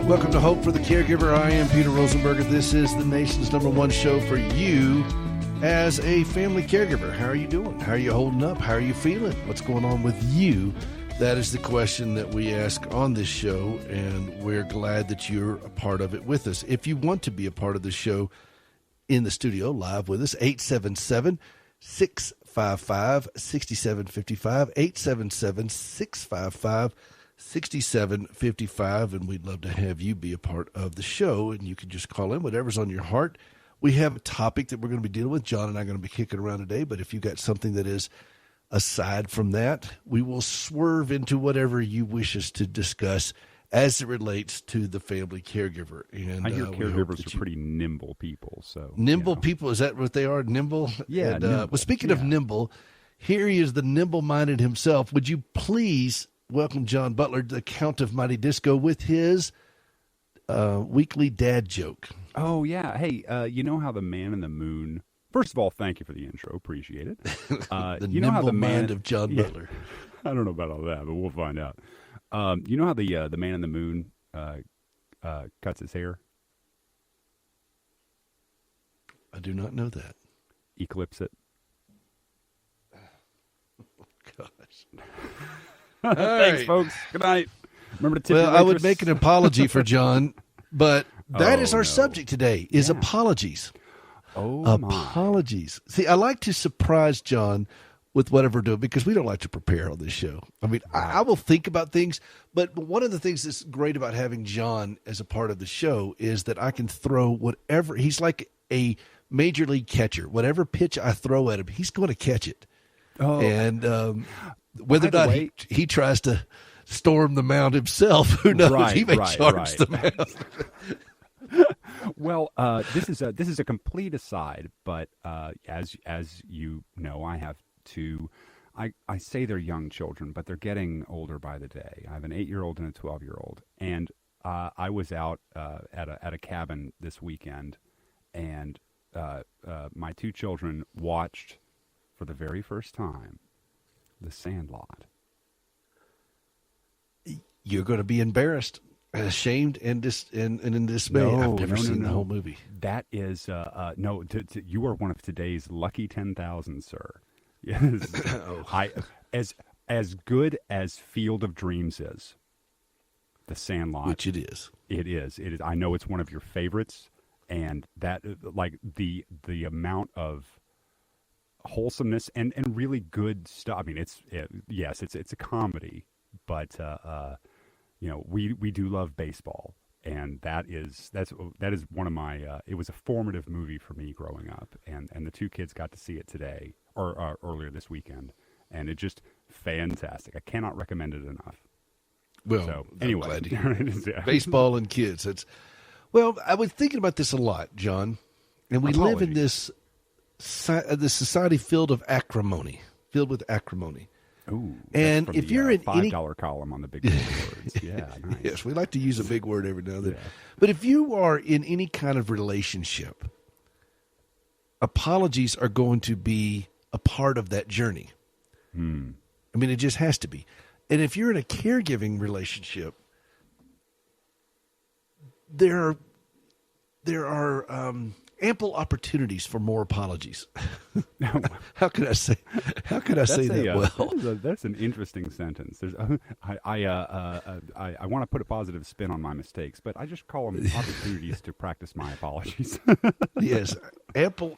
Welcome to Hope for the Caregiver. I am Peter Rosenberger. This is the nation's #1 show for you as a family caregiver. How are you doing? How are you holding up? How are you feeling? What's going on with you? That is the question that we ask on this show, and we're glad that you're a part of it with us. If you want to be a part of the show in the studio, live with us, 877-655-6755, 877-655-6755, and we'd love to have you be a part of the show, and you can just call in whatever's on your heart. We have a topic that we're going to be dealing with. John and I are going to be kicking around today, but if you've got something that is aside from that, we will swerve into whatever you wish us to discuss as it relates to the family caregiver. And I hear caregivers are pretty nimble people. So nimble people, is that what they are? Nimble? Yeah. And, nimble. Well, speaking of nimble, here he is, the nimble-minded himself. Would you please welcome John Butler, the Count of Mighty Disco, with his weekly dad joke? Oh, yeah. Hey, you know how the man in the moon... First of all, thank you for the intro. Appreciate it. The you know how the mind of John Butler. I don't know about all that, but we'll find out. You know how the man in the moon cuts his hair? I do not know that. Eclipse it. Gosh. Thanks, folks. Good night. Remember to tip your I would waitress. make an apology for John, but that is our subject today, is Yeah. apologies. Oh, apologies. See, I like to surprise John with whatever we're doing because we don't like to prepare on this show. I mean, I will think about things, but one of the things that's great about having John as a part of the show is that I can throw whatever. He's like a major league catcher. Whatever pitch I throw at him, he's going to catch it. Oh. And whether or not he tries to storm the mound himself, who knows? He may charge the mound. Well, this is a complete aside, but as you know, I have two. I say they're young children, but they're getting older by the day. I have an 8-year-old and a 12-year-old, and I was out at a cabin this weekend, and my two children watched for the very first time The Sandlot. You're going to be embarrassed, ashamed, and in dismay. I've never seen the whole movie. That is you are one of today's lucky 10,000, sir. Yes, as good as Field of Dreams is, The Sandlot, which it is. It is. I know it's one of your favorites, and that like the amount of wholesomeness and really good stuff. I mean, it's a comedy, but we do love baseball, and that is one of my. It was a formative movie for me growing up, and the two kids got to see it today or earlier this weekend, and it's just fantastic. I cannot recommend it enough. Well, so, anyway, glad to hear it. Baseball and kids. I was thinking about this a lot, John, and we live in this society filled with acrimony. Ooh, and if you're in any $5 column on the big words, yeah, nice. Yes, we like to use a big word every now and then. Yeah. But if you are in any kind of relationship, apologies are going to be a part of that journey. I mean, it just has to be. And if you're in a caregiving relationship, there are ample opportunities for more apologies. How could I say that well? That's an interesting sentence. I want to put a positive spin on my mistakes, but I just call them opportunities to practice my apologies. Yes, ample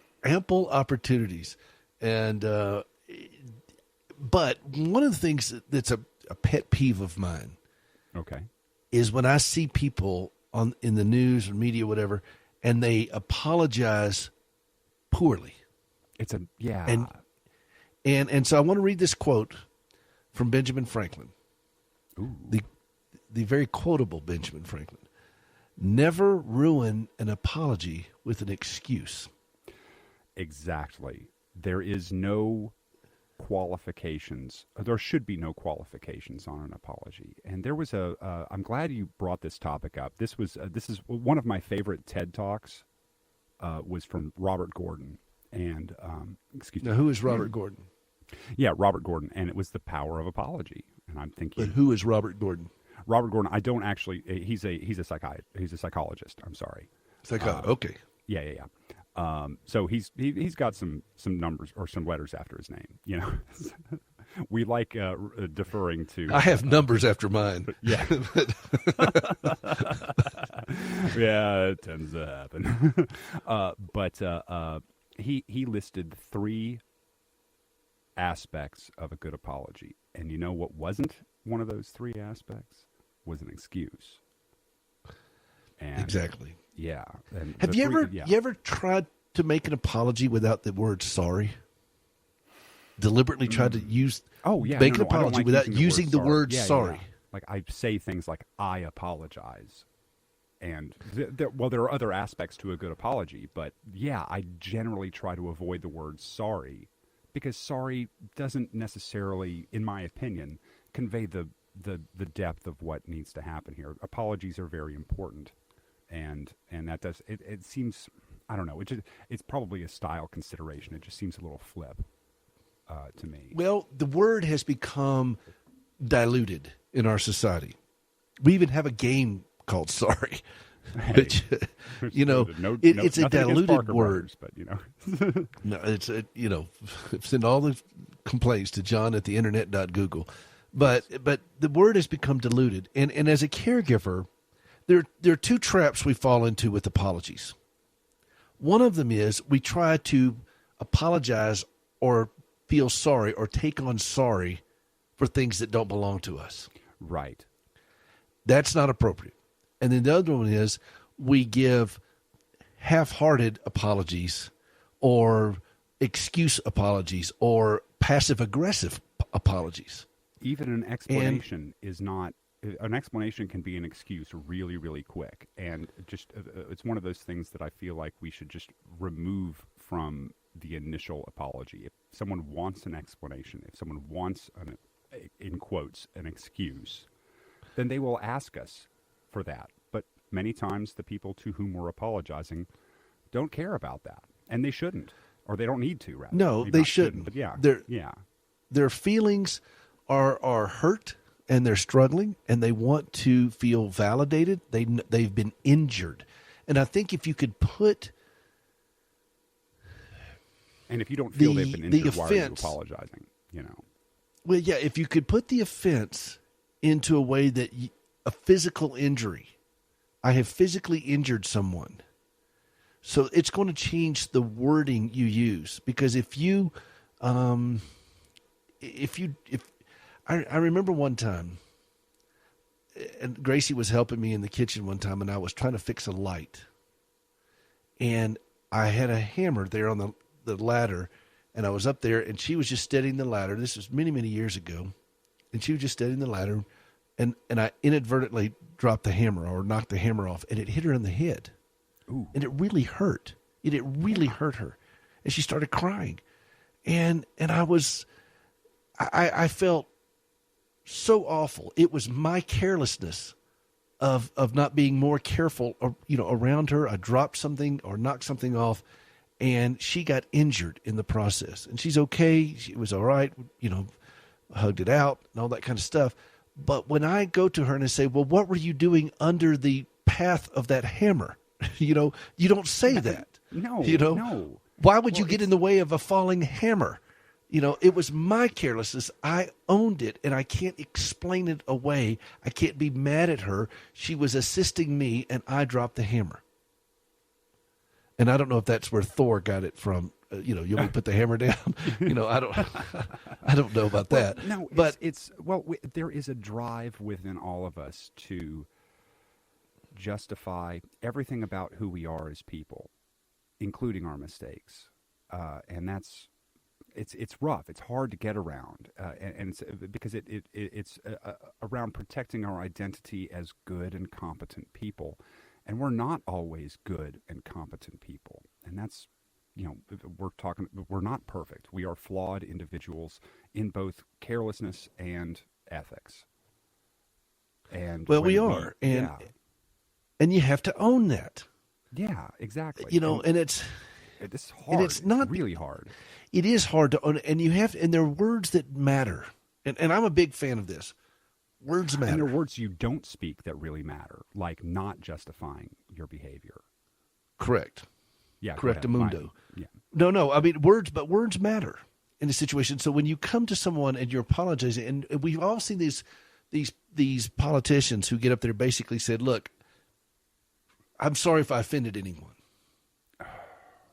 opportunities, and but one of the things that's a pet peeve of mine, okay, is when I see people in the news or media, whatever, and they apologize poorly. And so I want to read this quote from Benjamin Franklin. Ooh. The very quotable Benjamin Franklin. Never ruin an apology with an excuse. Exactly. There is no qualifications. There should be no qualifications on an apology. And there was I'm glad you brought this topic up. This is one of my favorite TED Talks. Was from Robert Gordon. And excuse me. Now, who is Robert Gordon? Yeah, Robert Gordon, and it was The Power of Apology. And I'm thinking, but who is Robert Gordon? Robert Gordon. I don't actually. He's a psychologist. I'm sorry. Okay. Yeah. So he's got some numbers or some letters after his name. You know, we like deferring to. I have numbers after mine. Yeah. Yeah, it tends to happen. But he listed 3 aspects of a good apology, and you know what wasn't one of those 3 aspects? Was an excuse. And exactly. Yeah. And have you ever tried to make an apology without the word sorry? Deliberately tried to make an apology without using the word sorry. Yeah. Like I say things like I apologize. And there are other aspects to a good apology, but yeah, I generally try to avoid the word sorry because sorry doesn't necessarily, in my opinion, convey the depth of what needs to happen here. Apologies are very important, and that does it seems, I don't know, it's probably a style consideration. It just seems a little flip to me. Well, the word has become diluted in our society. We even have a game called sorry, which it's a diluted word. But no, send all the complaints to John at theinternet.google. But the word has become diluted, and as a caregiver, there are 2 traps we fall into with apologies. One of them is we try to apologize or feel sorry or take on sorry for things that don't belong to us. Right. That's not appropriate. And then the other one is we give half-hearted apologies or excuse apologies or passive-aggressive apologies. Even an explanation is not an explanation can be an excuse really, really quick. And just it's one of those things that I feel like we should just remove from the initial apology. If someone wants an explanation, if someone wants, in quotes, an excuse, then they will ask us for that. But many times the people to whom we're apologizing don't care about that. And they shouldn't. Or they don't need to, rather. No, they shouldn't. But yeah. Their feelings are hurt and they're struggling and they want to feel validated. They've been injured. And I think if you could put... And if you don't feel they've been injured, why are you apologizing? Well, yeah, if you could put the offense into a way that a physical injury, I have physically injured someone. So it's going to change the wording you use, because if I remember one time, and Gracie was helping me in the kitchen one time, and I was trying to fix a light, and I had a hammer there on the ladder, and I was up there, and she was just steadying the ladder. This was many, many years ago, and she was just steadying the ladder, and I inadvertently dropped the hammer or knocked the hammer off, and it hit her in the head. Ooh. And it really hurt. It really hurt her, and she started crying, and I felt so awful. It was my carelessness of not being more careful, around her. I dropped something or knocked something off, and she got injured in the process. And she's okay. She was all right, hugged it out and all that kind of stuff. But when I go to her and I say, well, what were you doing under the path of that hammer? You don't say that. No. No. Why would you get in the way of a falling hammer? It was my carelessness. I owned it, and I can't explain it away. I can't be mad at her. She was assisting me, and I dropped the hammer. And I don't know if that's where Thor got it from. You want me to put the hammer down? I don't know about that. No, but there is a drive within all of us to justify everything about who we are as people, including our mistakes, and it's rough. It's hard to get around, and it's, because it's around protecting our identity as good and competent people. And we're not always good and competent people. And that's, we're not perfect. We are flawed individuals in both carelessness and ethics. And we are. And you have to own that. Yeah, exactly. And it's hard. And it's not really hard. It is hard to own. And and there are words that matter. And I'm a big fan of this. Words And there matter. are words you don't speak that really matter, like not justifying your behavior. Correct. Yeah, Correctamundo. Yeah. No. I mean, words matter in a situation. So when you come to someone and you're apologizing, and we've all seen these politicians who get up there basically said, "Look, I'm sorry if I offended anyone."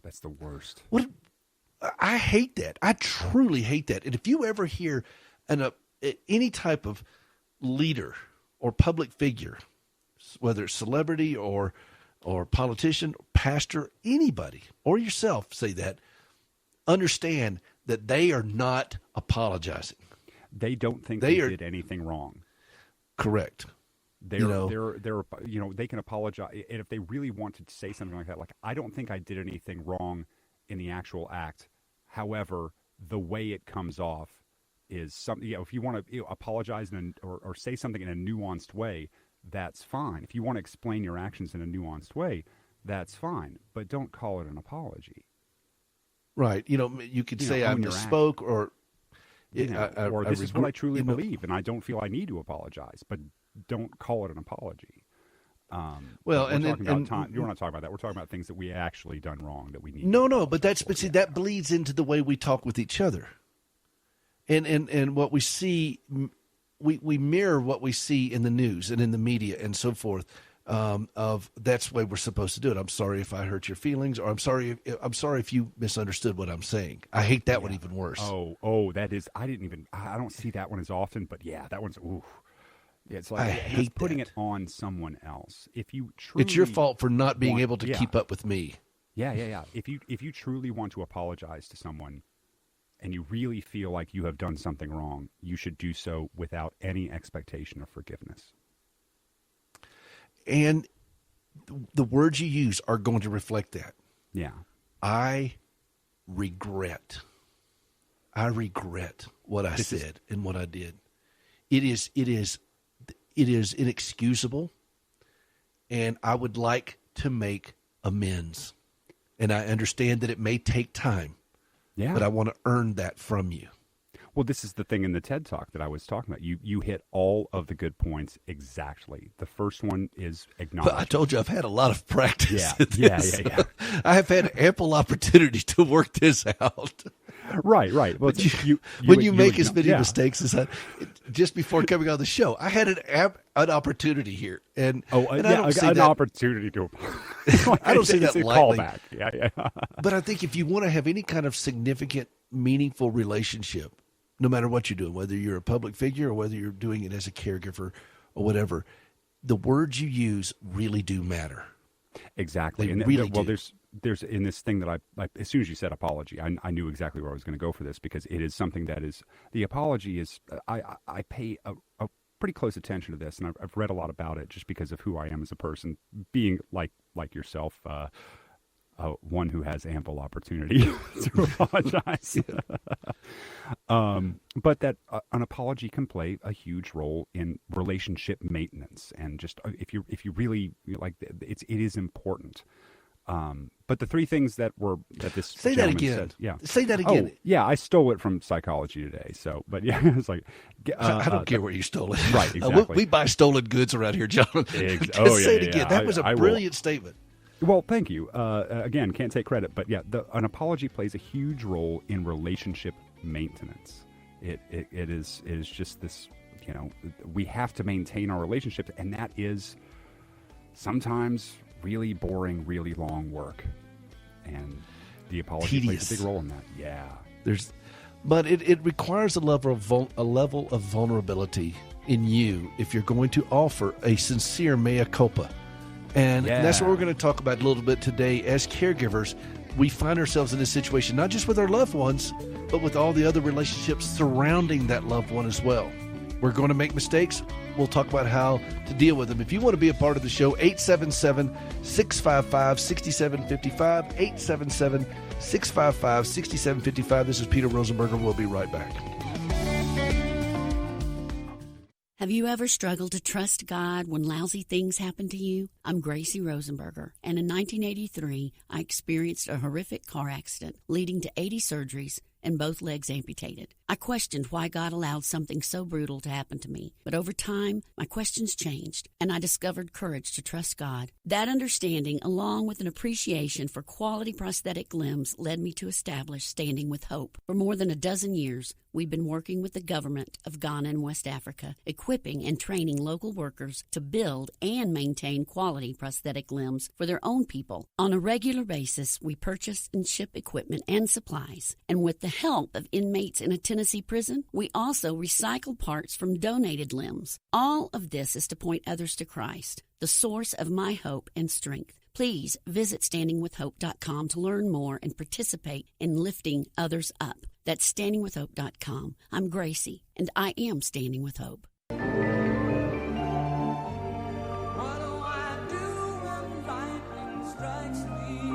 That's the worst. What? I hate that. I truly hate that. And if you ever hear any type of leader or public figure, whether it's celebrity or politician, pastor, anybody, or yourself say that, understand that they are not apologizing. They don't think they did anything wrong. Correct. They can apologize. And if they really wanted to say something like that, like, I don't think I did anything wrong in the actual act. However, the way it comes off is something, if you want to apologize or say something in a nuanced way, that's fine. If you want to explain your actions in a nuanced way, that's fine. But don't call it an apology. Right. You could say I misspoke or this is what I truly believe, and I don't feel I need to apologize, but don't call it an apology. You're not talking about that. We're talking about things that we actually done wrong that we need. That bleeds into the way we talk with each other, and what we see, we mirror what we see in the news and in the media and so forth. Of that's the way we're supposed to do it. I'm sorry if I hurt your feelings, or I'm sorry if you misunderstood what I'm saying. I hate that one even worse. That is. I don't see that one as often, but yeah, that one's ooh. Yeah, it's like I hate putting that. it on someone else. If you truly, it's your fault for not being able to keep up with me. Yeah. If you truly want to apologize to someone, and you really feel like you have done something wrong, you should do so without any expectation of forgiveness. And the words you use are going to reflect that. Yeah. I regret what I said and what I did. It is inexcusable, and I would like to make amends. And I understand that it may take time, but I want to earn that from you. Well, this is the thing in the TED Talk that I was talking about. You hit all of the good points exactly. The first one is acknowledge. But I told you I've had a lot of practice. Yeah. I have had ample opportunity to work this out. Right. Well, when you make as many mistakes as I, just before coming on the show, I had an opportunity here, and I don't see an opportunity to. I don't see that lightly. Callback. Yeah. But I think if you want to have any kind of significant, meaningful relationship, no matter what you're doing, whether you're a public figure or whether you're doing it as a caregiver or whatever, the words you use really do matter. Exactly. There's in this thing that I as soon as you said apology, I knew exactly where I was going to go for this, because it is something that is, the apology is, I pay a pretty close attention to this, and I've read a lot about it just because of who I am as a person, being like yourself, one who has ample opportunity to apologize. But that an apology can play a huge role in relationship maintenance, and just if you really like, it is important. But the three things that this say that again. Say that again. Oh, yeah, I stole it from psychology today. So, but yeah, it's like I don't care where you stole it. Right, exactly. We buy stolen goods around here, John. Say it again. That was a brilliant statement. Well, thank you. Again, can't take credit, but yeah, an apology plays a huge role in relationship maintenance. It is just this, we have to maintain our relationships, and that is sometimes really boring, really long work, and the apology plays a big role in that. Yeah, but it requires a level of vulnerability in you if you're going to offer a sincere mea culpa. And that's what we're going to talk about a little bit today. As caregivers, we find ourselves in this situation, not just with our loved ones, but with all the other relationships surrounding that loved one as well. We're going to make mistakes. We'll talk about how to deal with them. If you want to be a part of the show, 877-655-6755, 877-655-6755. This is Peter Rosenberger. We'll be right back. Have you ever struggled to trust God when lousy things happen to you? I'm Gracie Rosenberger, and in 1983, I experienced a horrific car accident leading to 80 surgeries and both legs amputated. I questioned why God allowed something so brutal to happen to me. But over time, my questions changed, and I discovered courage to trust God. That understanding, along with an appreciation for quality prosthetic limbs, led me to establish Standing with Hope. For more than a dozen years, we've been working with the government of Ghana and West Africa, equipping and training local workers to build and maintain quality prosthetic limbs for their own people. On a regular basis, we purchase and ship equipment and supplies. And with the help of inmates in a Tennessee prison, we also recycle parts from donated limbs. All of this is to point others to Christ, the source of my hope and strength. Please visit standingwithhope.com to learn more and participate in lifting others up. That's standingwithhope.com. I'm Gracie, and I am Standing with Hope. What do I do when lightning strikes me?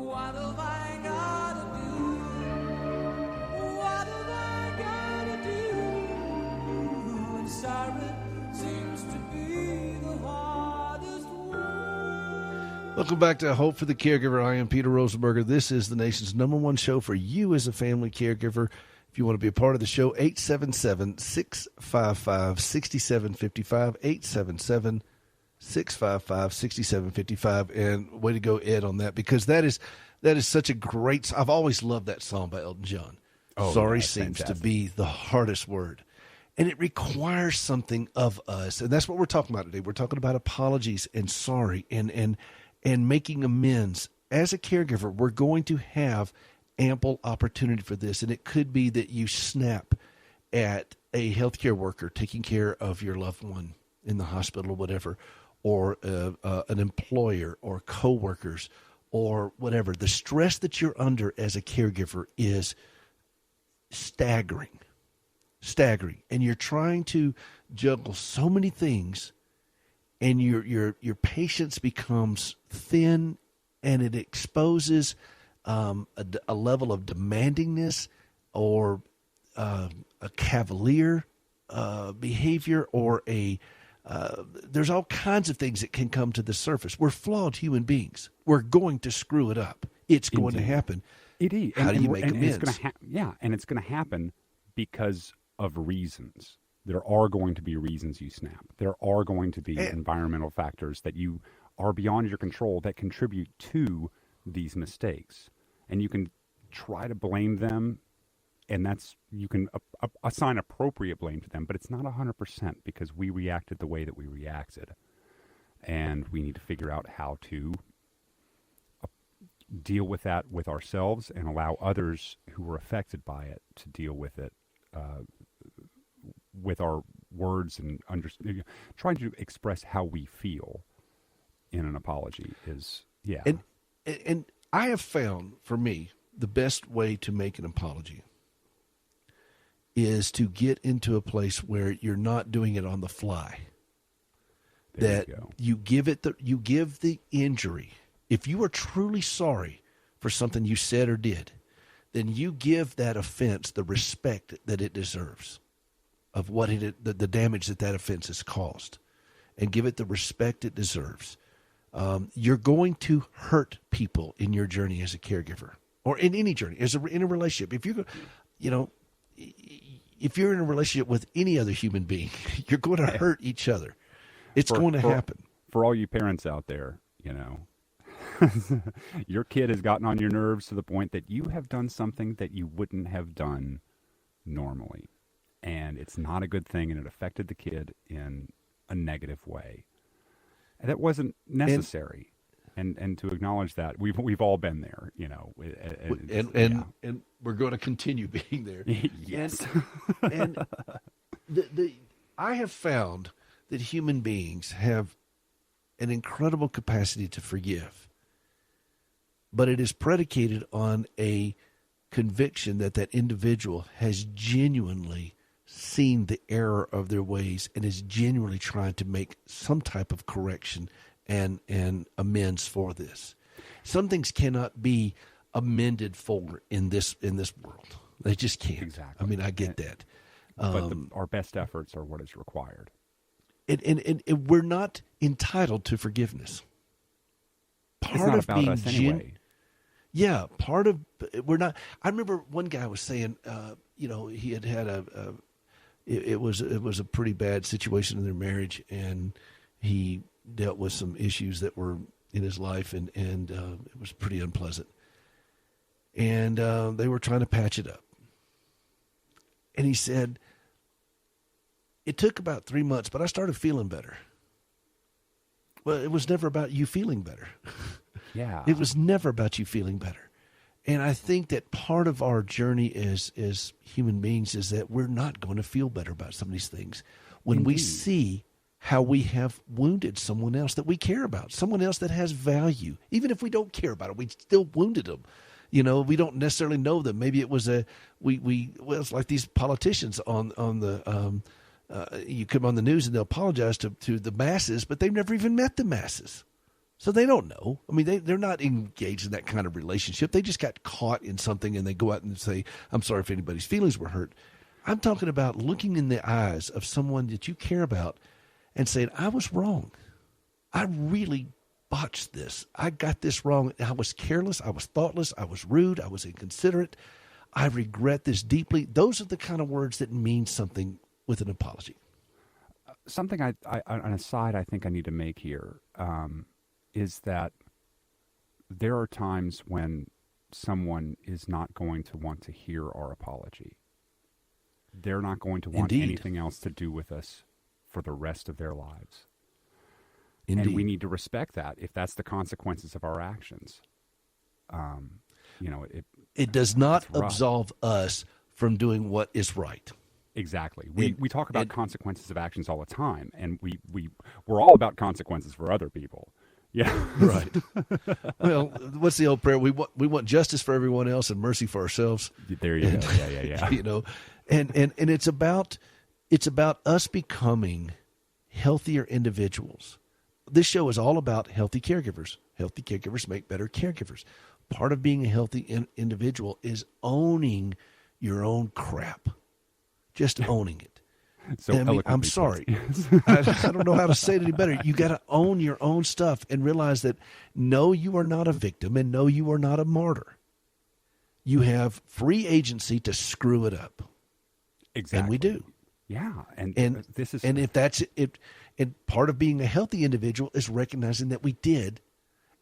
What have I gotta do? What have I gotta do? And sorry seems to be the hardest one. Welcome back to Hope for the Caregiver. I am Peter Rosenberger. This is the nation's #1 show for you as a family caregiver. If you want to be a part of the show, 877-655-6755, 877-655-6755. And way to go, Ed, on that, because that is such a great, I've always loved that song by Elton John. Oh, Sorry yeah, seems fantastic. to be the hardest word. And it requires something of us. And that's what we're talking about today. We're talking about apologies and sorry and making amends. As a caregiver, we're going to have ample opportunity for this. And it could be that you snap at a healthcare worker taking care of your loved one in the hospital or whatever, or an employer or coworkers or whatever. The stress that you're under as a caregiver is staggering. And you're trying to juggle so many things, and your patience becomes thin, and it exposes a level of demandingness or a cavalier behavior, or there's all kinds of things that can come to the surface. We're flawed human beings. We're going to screw it up. It's going to happen. It is. How do you make amends? And it's going to happen because of reasons. There are going to be reasons you snap. There are going to be environmental factors that you are beyond your control that contribute to these mistakes. And you can try to blame them, and you can assign appropriate blame to them, but it's not 100% because we reacted the way that we reacted. And we need to figure out how to deal with that with ourselves and allow others who were affected by it to deal with it with our words, and trying to express how we feel in an apology is, yeah. And I have found, for me, the best way to make an apology is to get into a place where you're not doing it on the fly. There that you go. you give the injury. If you are truly sorry for something you said or did, then you give that offense the respect that it deserves of what the damage that offense has caused, and give it the respect it deserves. You're going to hurt people in your journey as a caregiver, or in any journey, in a relationship. If you're in a relationship with any other human being, you're going to hurt each other. It's going to happen. For all you parents out there, your kid has gotten on your nerves to the point that you have done something that you wouldn't have done normally. And it's not a good thing, and it affected the kid in a negative way. And that wasn't necessary. And to acknowledge that, we've all been there, And we're going to continue being there. Yes. And I have found that human beings have an incredible capacity to forgive, but it is predicated on a conviction that individual has genuinely seen the error of their ways and is genuinely trying to make some type of correction and amends for this. Some things cannot be amended for in this world. They just can't. Exactly. I mean, I get that. But our best efforts are what is required. And we're not entitled to forgiveness. It's not about us anyway. Yeah, part of we're not. I remember one guy was saying, he had it was a pretty bad situation in their marriage, and he dealt with some issues that were in his life, and it was pretty unpleasant. And they were trying to patch it up. And he said, it took about 3 months, but I started feeling better. Well, it was never about you feeling better. Yeah. It was never about you feeling better. And I think that part of our journey as human beings is that we're not going to feel better about some of these things when Indeed. we see how we have wounded someone else that we care about, someone else that has value. Even if we don't care about it, we still wounded them. We don't necessarily know them. Maybe it was it's like these politicians on the you come on the news and they'll apologize to the masses, but they've never even met the masses. So they don't know. I mean, they're not engaged in that kind of relationship. They just got caught in something and they go out and say, I'm sorry if anybody's feelings were hurt. I'm talking about looking in the eyes of someone that you care about and saying, I was wrong. I really botched this. I got this wrong. I was careless. I was thoughtless. I was rude. I was inconsiderate. I regret this deeply. Those are the kind of words that mean something with an apology. Something an aside I think I need to make here is that there are times when someone is not going to want to hear our apology. They're not going to want Indeed. anything else to do with us for the rest of their lives. Indeed. And we need to respect that if that's the consequences of our actions. It does not it's rough. absolve us from doing what is right. Exactly. We talk about consequences of actions all the time, and we're all about consequences for other people. Yeah. Right. Well, what's the old prayer? We want justice for everyone else and mercy for ourselves. There you go. Yeah. And it's about us becoming healthier individuals. This show is all about healthy caregivers. Healthy caregivers make better caregivers. Part of being a healthy individual is owning your own crap. Just owning it. So I'm sorry. I don't know how to say it any better. You got to own your own stuff and realize that no, you are not a victim, and no, you are not a martyr. You have free agency to screw it up. Exactly. And we do. Yeah. And this is. And if that's it, and part of being a healthy individual is recognizing that we did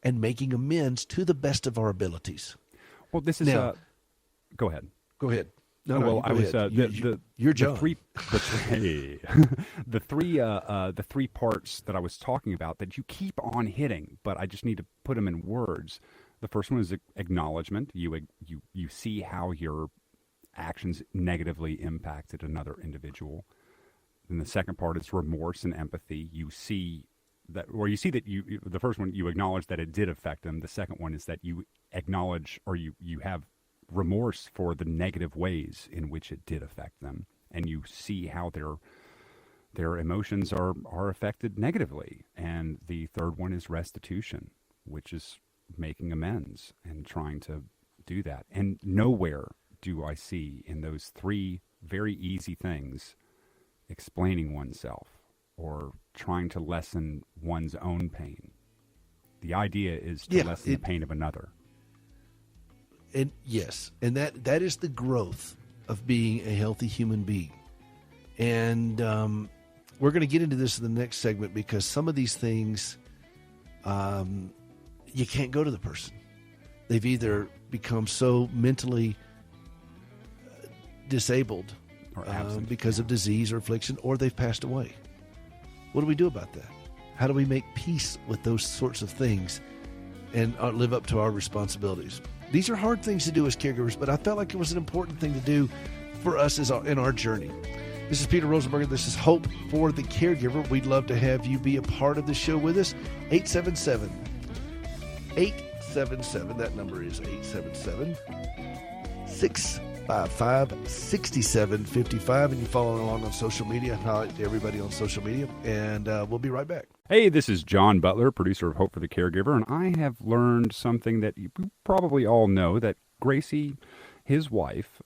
and making amends to the best of our abilities. Well, this is. Now, go ahead. Go ahead. No, well, you I go was ahead. You're John. The three parts that I was talking about that you keep on hitting, but I just need to put them in words. The first one is acknowledgement. You see how your actions negatively impacted another individual. And the second part is remorse and empathy. You see that the first one, you acknowledge that it did affect them. The second one is that you acknowledge, or you have remorse for the negative ways in which it did affect them, and you see how their emotions are affected negatively. And the third one is restitution, which is making amends and trying to do that. And nowhere do I see in those three very easy things explaining oneself or trying to lessen one's own pain. The idea is to lessen the pain of another. And yes, and that is the growth of being a healthy human being. And we're going to get into this in the next segment, because some of these things, you can't go to the person. They've either become so mentally disabled Or absent, because of disease or affliction, or they've passed away. What do we do about that? How do we make peace with those sorts of things and live up to our responsibilities? These are hard things to do as caregivers, but I felt like it was an important thing to do for us in our journey. This is Peter Rosenberger. This is Hope for the Caregiver. We'd love to have you be a part of the show with us. 877, that number is 877-655-6755. And you follow along on social media. Hi to everybody on social media. And we'll be right back. Hey, this is John Butler, producer of Hope for the Caregiver, and I have learned something that you probably all know, that Gracie, his wife,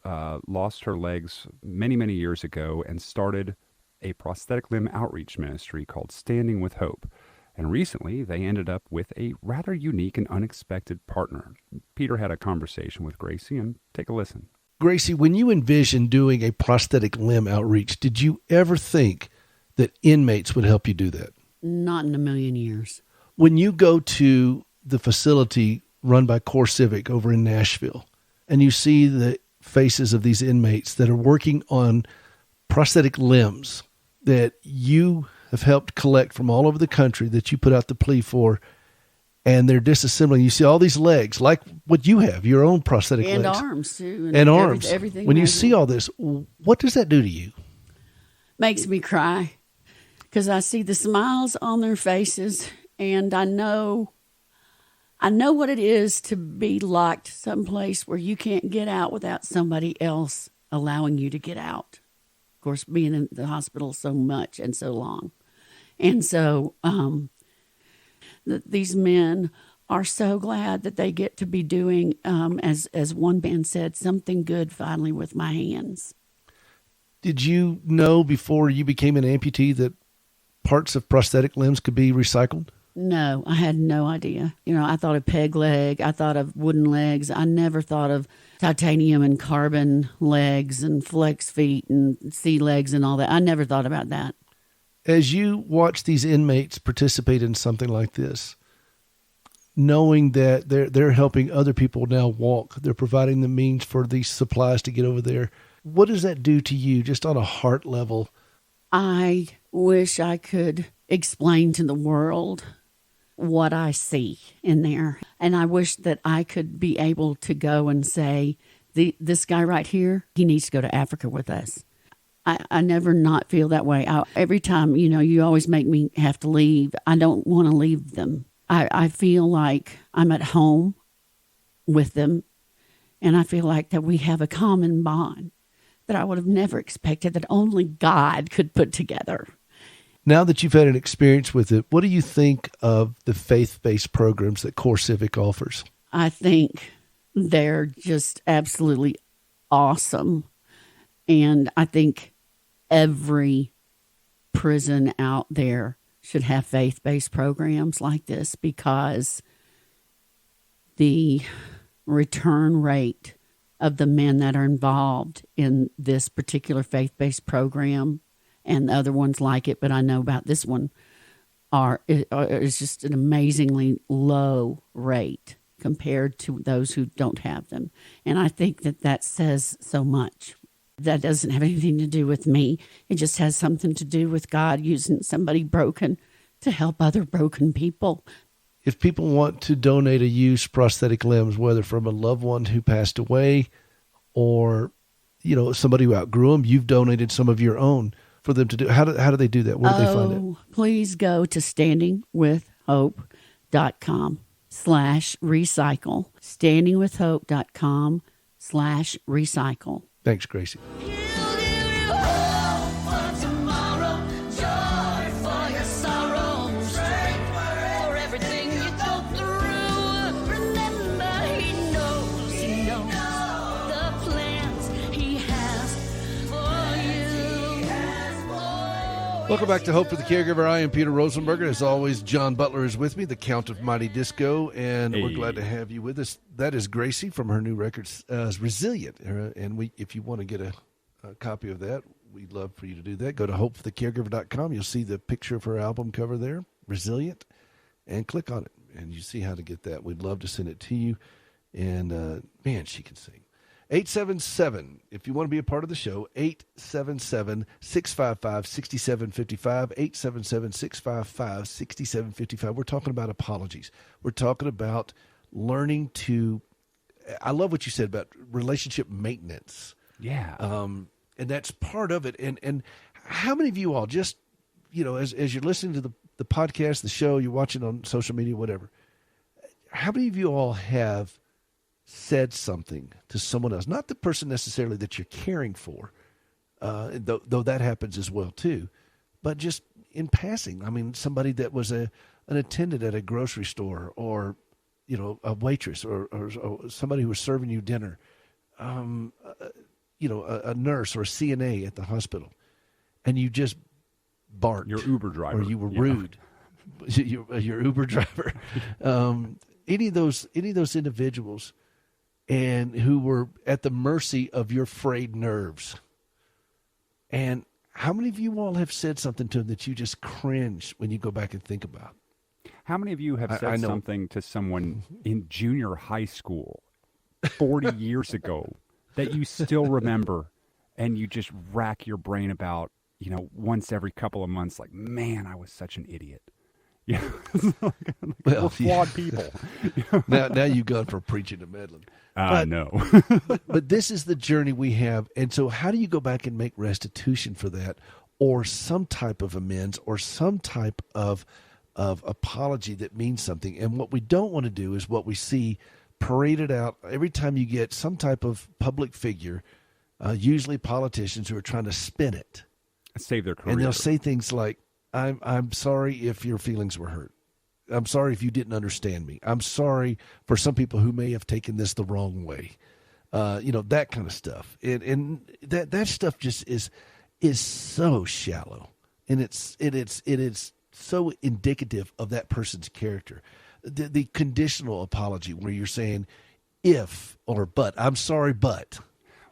lost her legs many, many years ago and started a prosthetic limb outreach ministry called Standing with Hope. And recently, they ended up with a rather unique and unexpected partner. Peter had a conversation with Gracie, and take a listen. Gracie, when you envisioned doing a prosthetic limb outreach, did you ever think that inmates would help you do that? Not in a million years. When you go to the facility run by Core Civic over in Nashville, and you see the faces of these inmates that are working on prosthetic limbs that you have helped collect from all over the country that you put out the plea for, and they're disassembling. You see all these legs, like what you have, your own prosthetic And legs. arms, too. And arms. Everything. When you see all this, what does that do to you? Makes me cry because I see the smiles on their faces, and I know what it is to be locked someplace where you can't get out without somebody else allowing you to get out. Of course, being in the hospital so much and so long. And so these men are so glad that they get to be doing, as one man said, something good finally with my hands. Did you know before you became an amputee that parts of prosthetic limbs could be recycled? No, I had no idea. I thought of peg leg. I thought of wooden legs. I never thought of titanium and carbon legs and flex feet and sea legs and all that. I never thought about that. As you watch these inmates participate in something like this, knowing that they're helping other people now walk, they're providing the means for these supplies to get over there, what does that do to you just on a heart level? I wish I could explain to the world what I see in there. And I wish that I could be able to go and say, this guy right here, he needs to go to Africa with us. I never not feel that way. Every time, you always make me have to leave. I don't want to leave them. I feel like I'm at home with them, and I feel like that we have a common bond that I would have never expected, that only God could put together. Now that you've had an experience with it, what do you think of the faith-based programs that Core Civic offers? I think they're just absolutely awesome. And I think every prison out there should have faith-based programs like this, because the return rate of the men that are involved in this particular faith-based program and the other ones like it, but I know about this one, is just an amazingly low rate compared to those who don't have them. And I think that says so much. That doesn't have anything to do with me. It just has something to do with God using somebody broken to help other broken people. If people want to donate a used prosthetic limbs, whether from a loved one who passed away or, somebody who outgrew them, you've donated some of your own for them to do. How do they do that? Where do they find it? Please go to standingwithhope.com/recycle. standingwithhope.com/recycle. Thanks, Gracie. Welcome back to Hope for the Caregiver. I am Peter Rosenberger. As always, John Butler is with me, the Count of Mighty Disco, and we're glad to have you with us. That is Gracie from her new record, Resilient. And if you want to get a copy of that, we'd love for you to do that. Go to hopeforthecaregiver.com. You'll see the picture of her album cover there, Resilient, and click on it, and you see how to get that. We'd love to send it to you. And, man, she can sing. 877, if you want to be a part of the show, 877-655-6755, 877-655-6755. We're talking about apologies. We're talking about learning to, I love what you said about relationship maintenance. Yeah. And that's part of it. And how many of you all just, as you're listening to the podcast, the show, you're watching on social media, whatever, how many of you all have said something to someone else, not the person necessarily that you're caring for, though that happens as well too, but just in passing? I mean, somebody that was an attendant at a grocery store, or a waitress, or somebody who was serving you dinner, a nurse or a CNA at the hospital, and you just barked. Your Uber driver. Or you were rude. your Uber driver, any of those individuals, and who were at the mercy of your frayed nerves. And how many of you all have said something to them that you just cringe when you go back and think about? How many of you have I said know. something to someone in junior high school 40 years ago that you still remember, and you just rack your brain about, once every couple of months, like, man, I was such an idiot. Yeah, Well, we're flawed people. Now you've gone from preaching to meddling. No. But this is the journey we have. And so how do you go back and make restitution for that, or some type of amends, or some type of apology that means something? And what we don't want to do is what we see paraded out every time you get some type of public figure, usually politicians, who are trying to spin it. Save their career. And they'll say things like, I'm sorry if your feelings were hurt. I'm sorry if you didn't understand me. I'm sorry for some people who may have taken this the wrong way. That kind of stuff. And that stuff just is so shallow. And it is so indicative of that person's character. The conditional apology, where you're saying if or but. I'm sorry, but.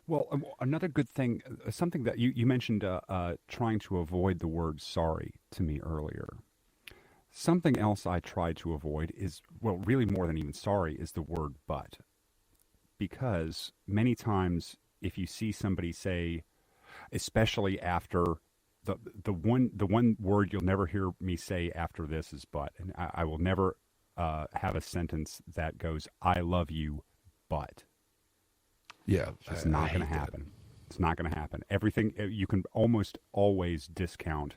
Well, another good thing, something that you mentioned, trying to avoid the word sorry to me earlier. Something else I try to avoid is, well, really more than even sorry, is the word but. Because many times if you see somebody say, especially after the one word you'll never hear me say after this is but. And I will never have a sentence that goes, I love you, but. Yeah. It's not going to happen. It's not going to happen. Everything, you can almost always discount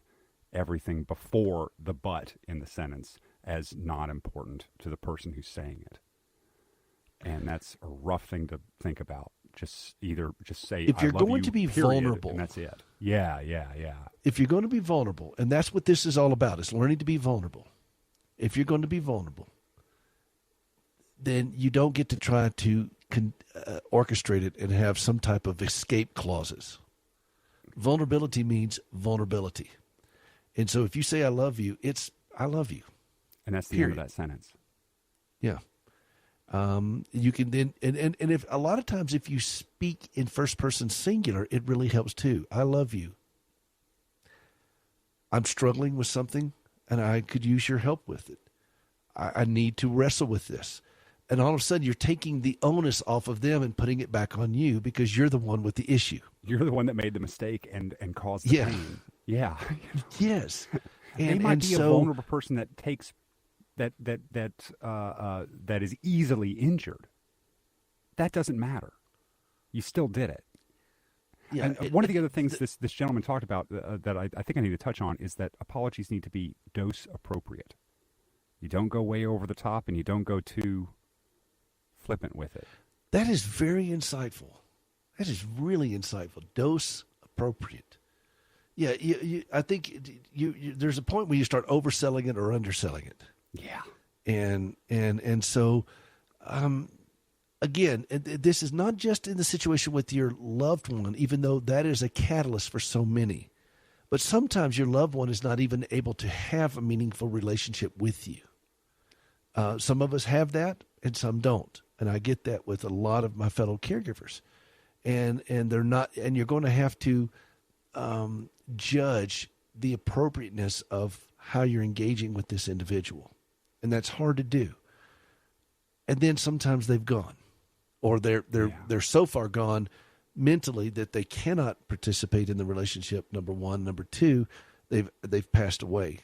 everything before the but in the sentence as not important to the person who's saying it. And that's a rough thing to think about. Just say, if you're I love going you, to be period, vulnerable, and that's it. Yeah. If you're going to be vulnerable, and that's what this is all about, is learning to be vulnerable. If you're going to be vulnerable, then you don't get to try to orchestrate it and have some type of escape clauses. Vulnerability means vulnerability. And so if you say I love you, it's I love you. And that's the Period. end of that sentence. Yeah. You can then, and if a lot of times if you speak in first person singular, it really helps too. I love you. I'm struggling with something and I could use your help with it. I need to wrestle with this. And all of a sudden you're taking the onus off of them and putting it back on you because you're the one with the issue. You're the one that made the mistake and caused the pain. Yeah. Yes. They might be a vulnerable person that takes that is easily injured. That doesn't matter. You still did it. Yeah, and one of the other things this gentleman talked about that I think I need to touch on is that apologies need to be dose appropriate. You don't go way over the top and you don't go too flippant with it. That is very insightful. That is really insightful. Dose appropriate. Yeah, I think there's a point where you start overselling it or underselling it. Yeah. And so, again, this is not just in the situation with your loved one, even though that is a catalyst for so many. But sometimes your loved one is not even able to have a meaningful relationship with you. Some of us have that and some don't. And I get that with a lot of my fellow caregivers. And they're not, and you're going to have to judge the appropriateness of how you're engaging with this individual. And that's hard to do. And then sometimes they've gone, or they're so far gone mentally that they cannot participate in the relationship. Number one. Number two, they've passed away.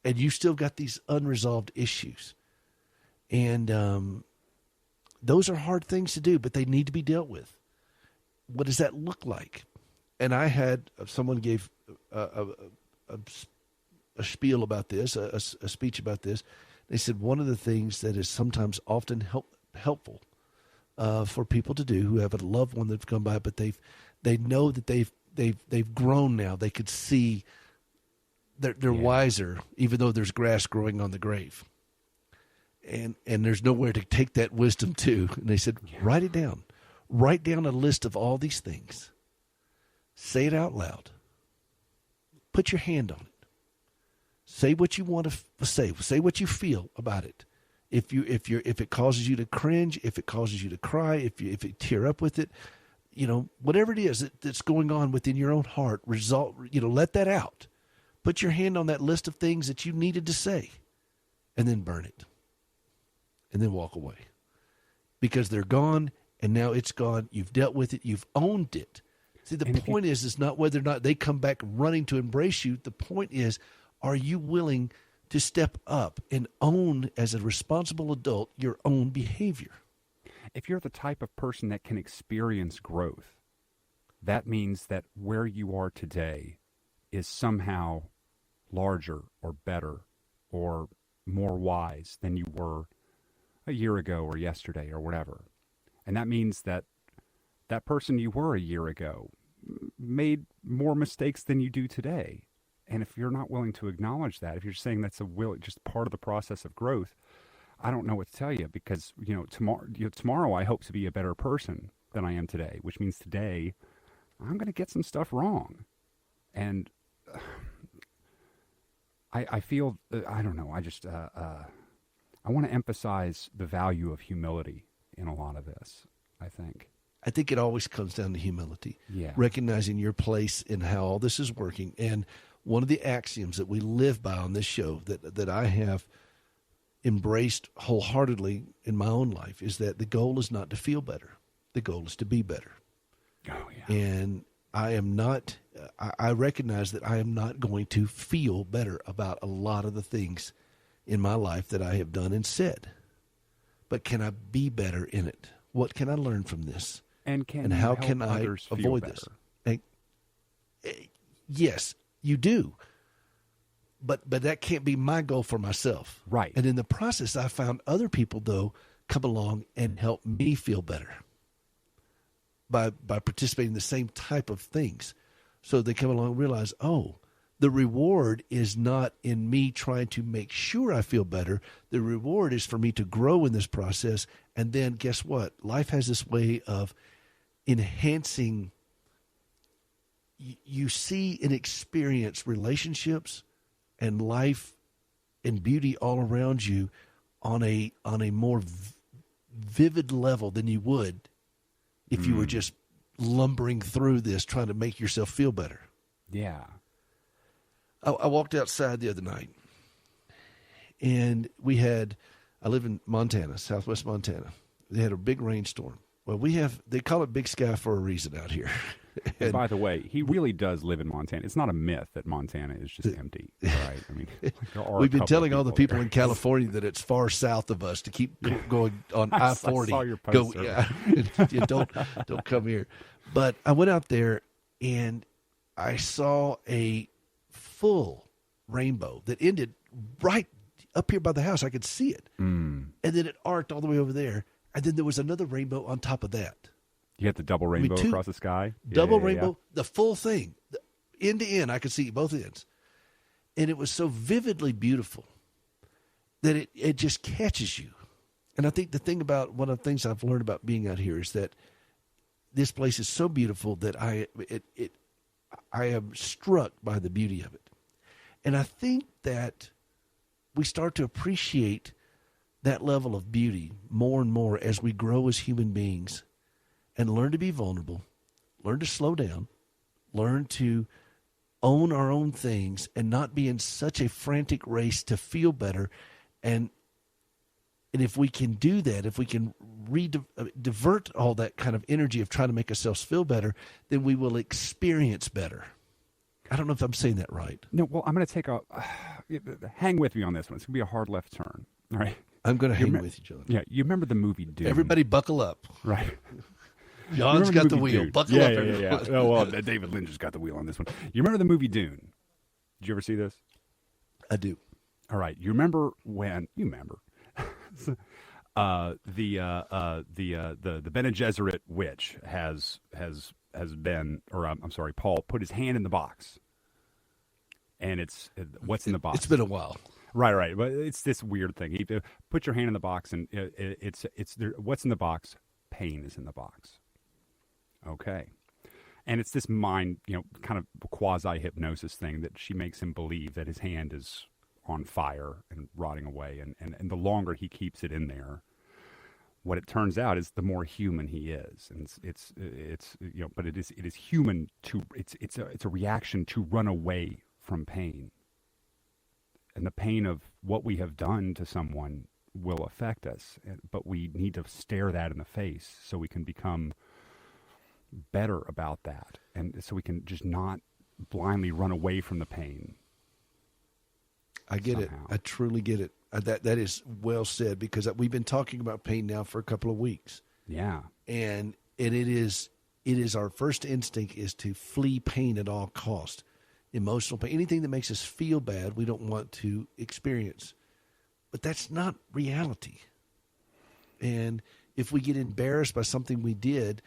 And you still got these unresolved issues. And those are hard things to do, but they need to be dealt with. What does that look like? And I had someone gave a spiel about this, a speech about this. They said one of the things that is sometimes often helpful for people to do who have a loved one that's come by, but they know that they've grown now. They could see they're wiser, even though there's grass growing on the grave. And there's nowhere to take that wisdom to. And they said, write it down. Write down a list of all these things. Say it out loud. Put your hand on it. Say what you want to say. Say what you feel about it. If it causes you to cringe, if it causes you to cry, if you tear up with it, whatever it is that's going on within your own heart, let that out. Put your hand on that list of things that you needed to say, and then burn it, and then walk away, because they're gone, and now it's gone. You've dealt with it. You've owned it. See, the point is not whether or not they come back running to embrace you. The point is, are you willing to step up and own, as a responsible adult, your own behavior? If you're the type of person that can experience growth, that means that where you are today is somehow larger or better or more wise than you were a year ago or yesterday or whatever. And that means that that person you were a year ago made more mistakes than you do today. And if you're not willing to acknowledge that, if you're saying that's just part of the process of growth, I don't know what to tell you, because tomorrow I hope to be a better person than I am today, which means today I'm going to get some stuff wrong. And I feel, I don't know, I want to emphasize the value of humility in a lot of this, I think. I think it always comes down to humility. Yeah. Recognizing your place in how all this is working. And one of the axioms that we live by on this show that I have embraced wholeheartedly in my own life is that the goal is not to feel better. The goal is to be better. Oh, yeah. And I recognize that I am not going to feel better about a lot of the things in my life that I have done and said. But can I be better in it? What can I learn from this? And how can I avoid this? And, yes, you do. But that can't be my goal for myself. Right. And in the process, I found other people, though, come along and help me feel better by participating in the same type of things. So they come along and realize, oh, the reward is not in me trying to make sure I feel better. The reward is for me to grow in this process. And then guess what? Life has this way of enhancing. You see and experience relationships and life and beauty all around you on a more vivid level than you would if you were just lumbering through this trying to make yourself feel better. Yeah. I walked outside the other night, and I live in Montana, southwest Montana. They had a big rainstorm. Well, they call it Big Sky for a reason out here. And by the way, he really does live in Montana. It's not a myth that Montana is just empty, right? I mean, we've been telling all the people in California that it's far south of us to keep going on I-40. I saw your post. Don't come here. But I went out there and I saw a full rainbow that ended right up here by the house. I could see it. And then it arced all the way over there. And then there was another rainbow on top of that. You had the double rainbow across the sky? Double rainbow, the full thing. End to end, I could see both ends. And it was so vividly beautiful that it just catches you. And I think one of the things I've learned about being out here is that this place is so beautiful that I am struck by the beauty of it. And I think that we start to appreciate that level of beauty more and more as we grow as human beings and learn to be vulnerable, learn to slow down, learn to own our own things and not be in such a frantic race to feel better. And if we can do that, if we can divert all that kind of energy of trying to make ourselves feel better, then we will experience better. I don't know if I'm saying that right. No, well, I'm going to take hang with me on this one. It's going to be a hard left turn, all right? I'm going to hang with you, John. Yeah, you remember the movie Dune? Everybody buckle up. Right. John's got the wheel. Dune? Buckle up, everyone. Yeah. Oh, well, David Lynch has got the wheel on this one. You remember the movie Dune? Did you ever see this? I do. All right. You remember when? You remember the Bene Gesserit witch has been, or I'm sorry, Paul put his hand in the box, and what's in the box? It's been a while. Right. But it's this weird thing. You put your hand in the box, and it's there. What's in the box? Pain is in the box. Okay. And it's this mind, kind of quasi hypnosis thing that she makes him believe that his hand is on fire and rotting away. And the longer he keeps it in there, what it turns out is the more human he is. And it's but it is human to, it's a reaction to run away from pain. And the pain of what we have done to someone will affect us, but we need to stare that in the face so we can become better about that, and so we can just not blindly run away from the pain. I get it. I truly get it. That is well said, because we've been talking about pain now for a couple of weeks. Yeah, and it is our first instinct is to flee pain at all cost. Emotional pain, anything that makes us feel bad, we don't want to experience. But that's not reality. And if we get embarrassed by something we did,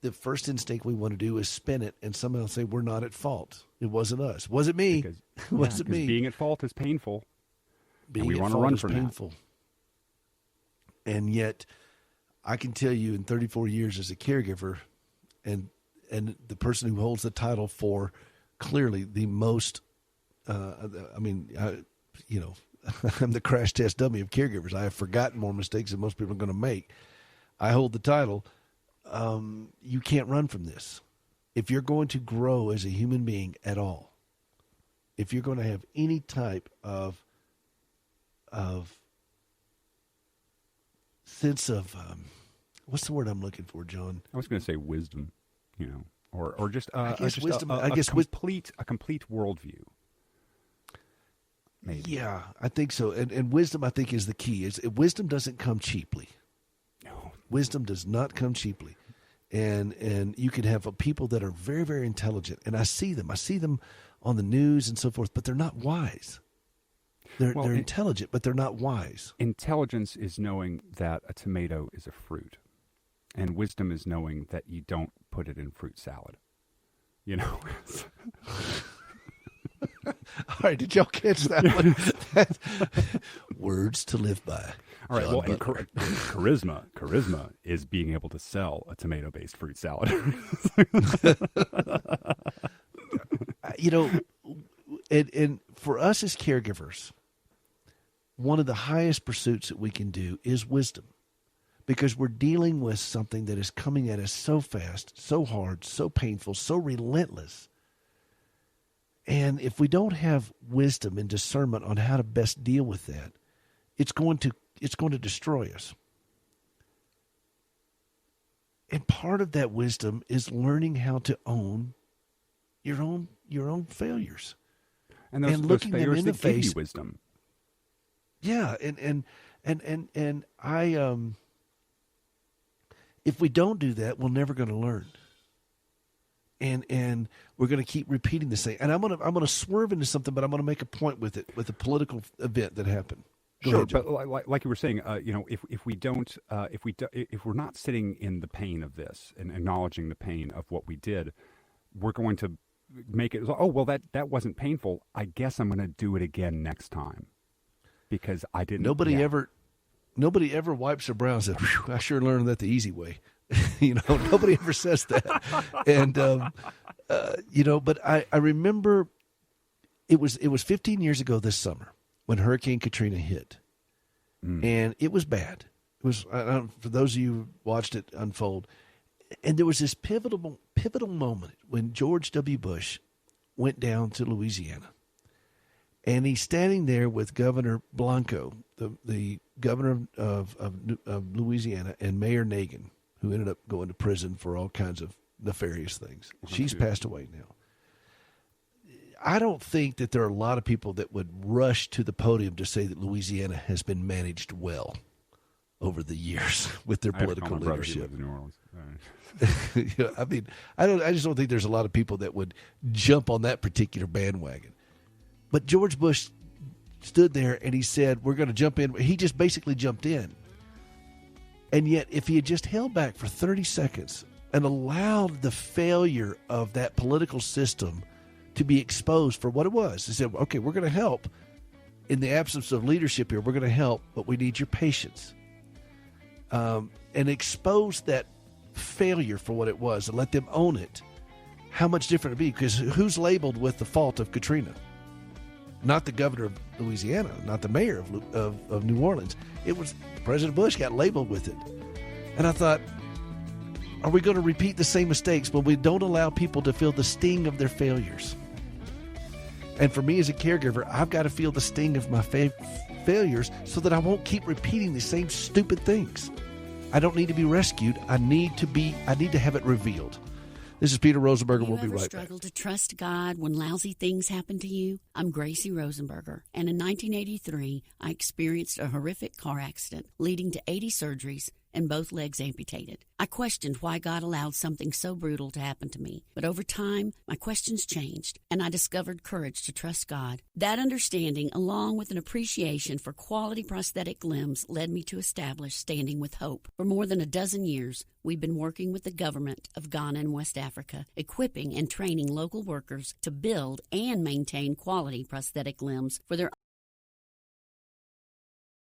the first instinct we want to do is spin it and somehow say we're not at fault. It wasn't us. It wasn't me. Because, it wasn't me. Being at fault is painful. Being at fault run is from painful. That. And yet, I can tell you in 34 years as a caregiver, and the person who holds the title for clearly the most, I'm the crash test dummy of caregivers. I have forgotten more mistakes than most people are going to make. I hold the title. You can't run from this. If you're going to grow as a human being at all, if you're going to have any type of sense of, what's the word I'm looking for, John? I was going to say wisdom, or just wisdom. A complete worldview. Maybe. Yeah, I think so. And wisdom, I think, is the key. Wisdom doesn't come cheaply. No. Wisdom does not come cheaply. And you can have people that are very, very intelligent. And I see them on the news and so forth, but they're not wise. They're intelligent, but they're not wise. Intelligence is knowing that a tomato is a fruit. And wisdom is knowing that you don't put it in fruit salad. All right, did y'all catch that one? Words to live by. All right, and charisma is being able to sell a tomato-based fruit salad. And for us as caregivers, one of the highest pursuits that we can do is wisdom, because we're dealing with something that is coming at us so fast, so hard, so painful, so relentless. And if we don't have wisdom and discernment on how to best deal with that, it's going to destroy us. And part of that wisdom is learning how to own your own failures. And those failures that give you wisdom. Yeah, and I if we don't do that, we're never going to learn. And we're going to keep repeating the same. And I'm going to swerve into something, but I'm going to make a point with it, with a political event that happened. Sure, but like you were saying, if we're not sitting in the pain of this and acknowledging the pain of what we did, we're going to make it. Oh well, that wasn't painful. I guess I'm going to do it again next time because I didn't. Nobody ever wipes their brow and says, "I sure learned that the easy way." Nobody ever says that. And but I remember it was 15 years ago this summer when Hurricane Katrina hit, and it was bad. It was, for those of you who watched it unfold, and there was this pivotal moment when George W. Bush went down to Louisiana, and he's standing there with Governor Blanco, the governor of Louisiana, and Mayor Nagin, who ended up going to prison for all kinds of nefarious things. She's passed away now. I don't think that there are a lot of people that would rush to the podium to say that Louisiana has been managed well over the years with their political leadership. New Orleans. I just don't think there's a lot of people that would jump on that particular bandwagon. But George Bush stood there and he said, "We're going to jump in." He just basically jumped in. And yet, if he had just held back for 30 seconds and allowed the failure of that political system to be exposed for what it was, he said, "Okay, we're going to help. In the absence of leadership here, we're going to help, but we need your patience." And expose that failure for what it was and let them own it. How much different it would be? Because who's labeled with the fault of Katrina? not the governor of Louisiana, not the mayor of New Orleans. It was President Bush got labeled with it. And I thought, are we going to repeat the same mistakes when we don't allow people to feel the sting of their failures? And for me as a caregiver, I've got to feel the sting of my failures so that I won't keep repeating the same stupid things. I don't need to be rescued. I need to have it revealed. This is Peter Rosenberger. We'll be right back. Struggle to trust God when lousy things happen to you? I'm Gracie Rosenberger, and in 1983, I experienced a horrific car accident leading to 80 surgeries and both legs amputated. I questioned why God allowed something so brutal to happen to me. But over time, my questions changed, and I discovered courage to trust God. That understanding, along with an appreciation for quality prosthetic limbs, led me to establish Standing with Hope. For more than a dozen years, we've been working with the government of Ghana and West Africa, equipping and training local workers to build and maintain quality prosthetic limbs for their